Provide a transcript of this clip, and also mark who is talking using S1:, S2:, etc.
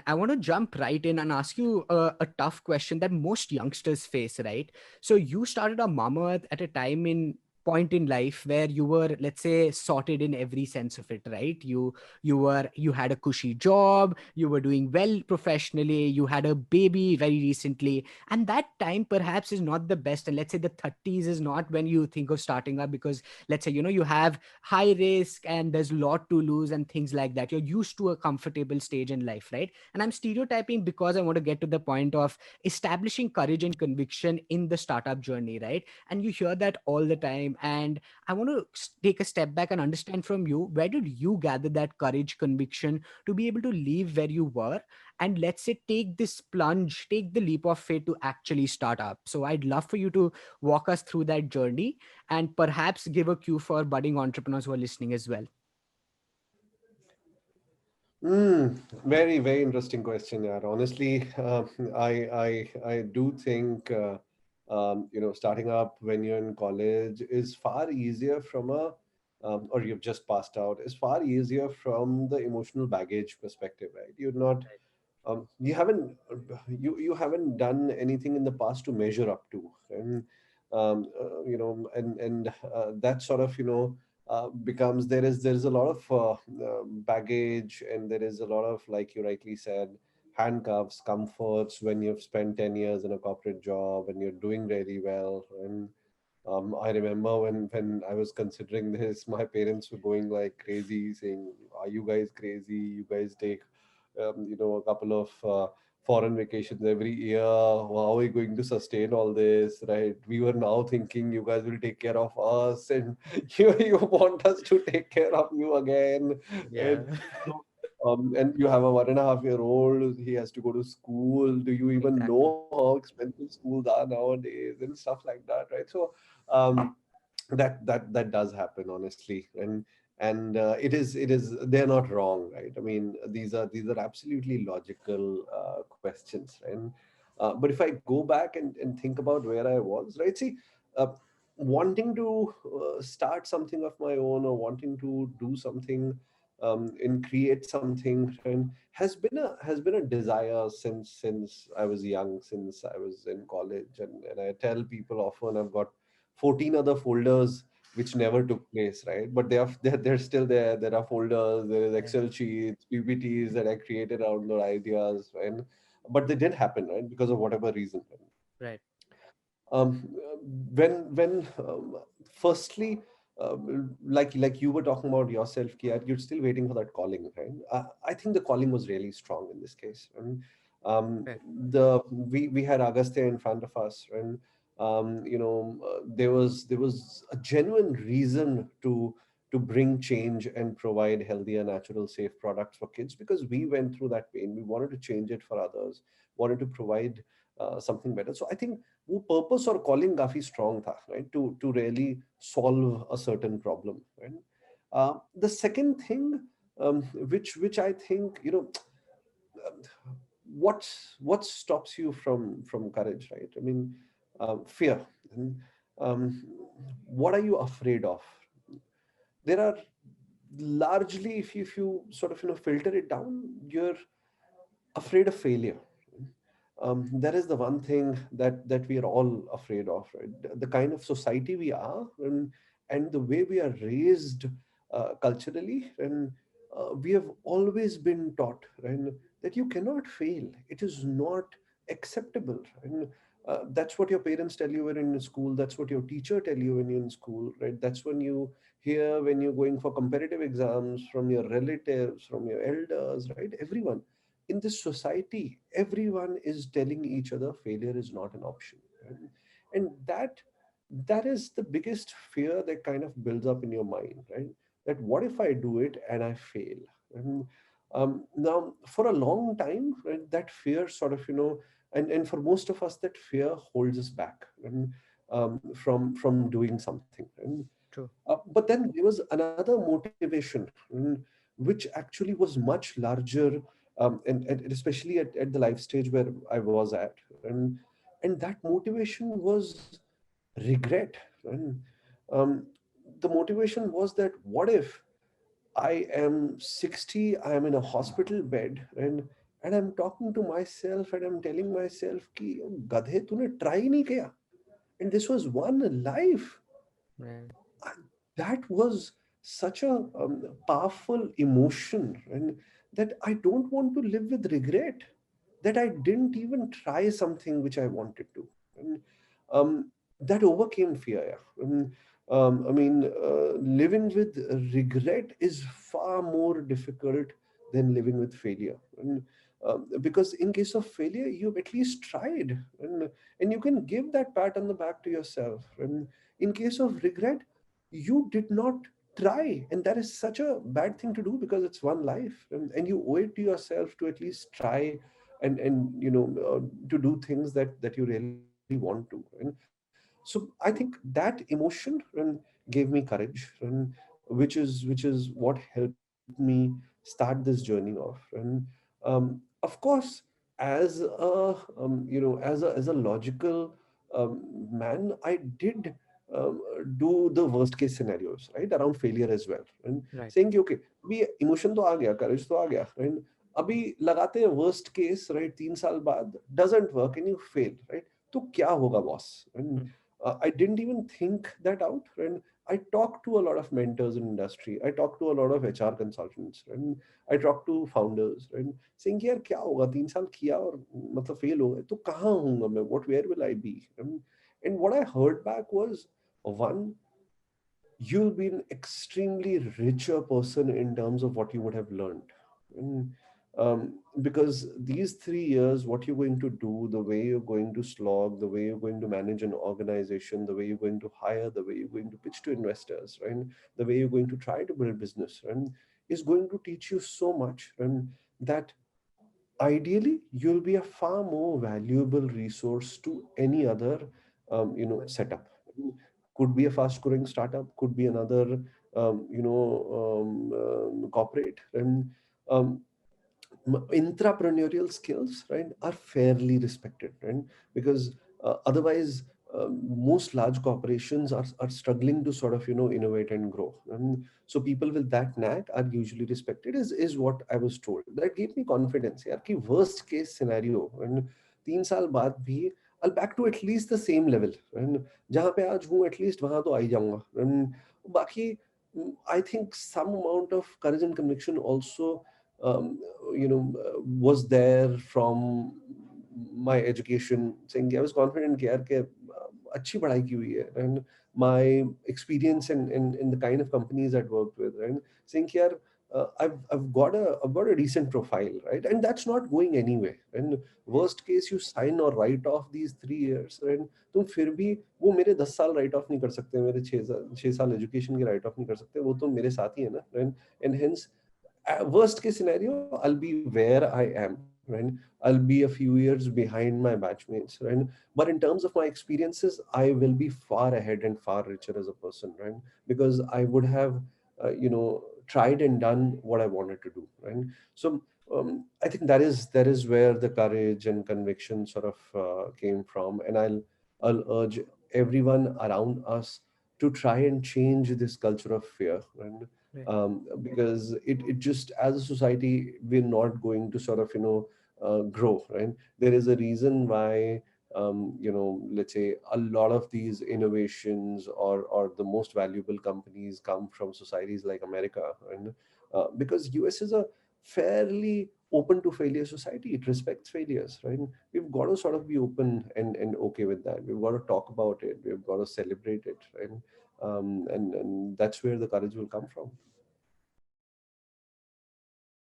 S1: I want to jump right in and ask you a tough question that most youngsters face, right? So you started a Mamaearth at a time in point in life where you were, let's say, sorted in every sense of it, right? You had a cushy job, you were doing well professionally, you had a baby very recently, and that time perhaps is not the best. And let's say the 30s is not when you think of starting up, because let's say, you have high risk and there's a lot to lose and things like that. You're used to a comfortable stage in life, right? And I'm stereotyping because I want to get to the point of establishing courage and conviction in the startup journey, right? And you hear that all the time. And I want to take a step back and understand from you, where did you gather that courage, conviction to be able to leave where you were? And let's say take this plunge, take the leap of faith to actually start up. So I'd love for you to walk us through that journey and perhaps give a cue for budding entrepreneurs who are listening as well.
S2: Very, very interesting question, yeah. Honestly, I do think starting up when you're in college is far easier from a or you've just passed out is far easier from the emotional baggage perspective, right? You're not you haven't done anything in the past to measure up to, and that sort of becomes there is a lot of baggage, and there is a lot of, like you rightly said, handcuffs, comforts when you've spent 10 years in a corporate job and you're doing really well. And I remember when I was considering this, my parents were going like crazy, saying, "Are you guys crazy? You guys take, a couple of foreign vacations every year. How are we going to sustain all this?" Right? We were now thinking, you guys will take care of us, and you want us to take care of you again,
S1: Yeah.
S2: and and you have a 1.5-year-old. He has to go to school. Do you even
S1: Exactly.
S2: know how expensive schools are nowadays and stuff like that, right? So um, that does happen, honestly. And it is they're not wrong, right? I mean, these are absolutely logical questions, right? But if I go back and think about where I was, right? See, uh, wanting to start something of my own, or wanting to do something and create something, and has been a desire since I was young, since I was in college. And I tell people often, I've got 14 other folders which never took place, right? But they're still there. There are folders, there is
S1: Yeah.
S2: Excel sheets, PPTs that I created around the ideas, and but they didn't happen, right? Because of whatever reason.
S1: Right.
S2: Um, when firstly, like you were talking about yourself, Kia, you're still waiting for that calling, right? I think the calling was really strong in this case. And
S1: Right.
S2: the we had Agastya in front of us, and there was a genuine reason to bring change and provide healthier, natural, safe products for kids, because we went through that pain. We wanted to change it for others, wanted to provide something better. So I think वो purpose और calling काफी strong था, right? To really solve a certain problem, right? The second thing, which I think, what stops you from courage, right? I mean, fear. And, um, what are you afraid of? There are largely, if you sort of filter it down, you're afraid of failure. That is the one thing that we are all afraid of, right? The kind of society we are, and the way we are raised culturally, and we have always been taught, right, that you cannot fail. It is not acceptable, and that's what your parents tell you when you're in school. That's what your teacher tell you when you're in school, right? That's when you hear when you're going for competitive exams from your relatives, from your elders, right? Everyone in this society, everyone is telling each other failure is not an option, right? And that is the biggest fear that kind of builds up in your mind, right? That what if I do it and I fail? And now for a long time, right, that fear sort of, and for most of us, that fear holds us back, and from doing something. And
S1: True.
S2: but then there was another motivation, which actually was much larger, and especially at the life stage where I was at. And that motivation was regret. And um, the motivation was that what if I am 60, I am in a hospital bed, and I'm talking to myself and I'm telling myself कि गधे तूने try नहीं किया, and this was one life.
S1: Right.
S2: That was such a powerful emotion, and that I don't want to live with regret that I didn't even try something which I wanted to. And um, that overcame fear. Yeah. I mean, living with regret is far more difficult than living with failure. And because in case of failure, you've at least tried, and you can give that pat on the back to yourself. And in case of regret, you did not try, and that is such a bad thing to do because it's one life, and you owe it to yourself to at least try, and to do things that you really want to. And so I think that emotion gave me courage, and which is what helped me start this journey off. And of course, as a as a logical man, I did do the worst case scenarios, right, around failure as well, and
S1: Right.
S2: saying कि, okay, अभी emotion तो आ गया, करेज तो आ गया, right? अभी लगाते हैं worst case, right, 3 साल बाद doesn't work and you fail, right, तो क्या होगा boss? And
S1: Mm.
S2: I didn't even think that out, and I talked to a lot of mentors in industry, I talked to a lot of HR consultants, and I talked to founders, and saying यार क्या होगा, 3 साल किया और मतलब fail हो गए तो कहाँ हूँगा मैं, what where will I be? And what I heard back was, one, you'll be an extremely richer person in terms of what you would have learned. And, because these 3 years, what you're going to do, the way you're going to slog, the way you're going to manage an organization, the way you're going to hire, the way you're going to pitch to investors, right? The way you're going to try to build business, and is going to teach you so much, and that ideally you'll be a far more valuable resource to any other setup. Could be a fast growing startup, could be another corporate, and um, intrapreneurial skills, right, are fairly respected, right? Because otherwise, most large corporations are struggling to sort of innovate and grow, and so people with that knack are usually respected, is what I was told. That gave me confidence यार कि worst case scenario, and 3 साल बाद भी I'll back to at least the same level, and जहाँ पे आज हूँ at least वहाँ तो आ ही जाऊंगा, and बाकी I think some amount of courage and conviction also was there from my education, saying I was confident कि यार कि अच्छी पढ़ाई की हुई है, and my experience in the kind of companies I'd worked with, and saying कि यार I've got a decent profile, right, and that's not going anywhere. And worst case, you sign or write off these 3 years, and तुम फिर भी वो मेरे 10 साल right of नहीं कर सकते, मेरे 6 साल एजुकेशन के राइट ऑफ नहीं कर सकते, वो तो मेरे साथ ही है ना, and hence worst case scenario, I'll be where I am, right? I'll be a few years behind my batchmates, right? But in terms of my experiences, I will be far ahead and far richer as a person, right? Because I would have tried and done what I wanted to do, right? So I think that is where the courage and conviction sort of came from, and I'll urge everyone around us to try and change this culture of fear, right?
S1: Right.
S2: Because it just, as a society, we're not going to sort of grow, right? There is a reason why let's say a lot of these innovations or the most valuable companies come from societies like America, and because US is a fairly open to failure society, it respects failures, right? We've got to sort of be open and okay with that. We've got to talk about it, we've got to celebrate it, right? And that's where the courage will come from.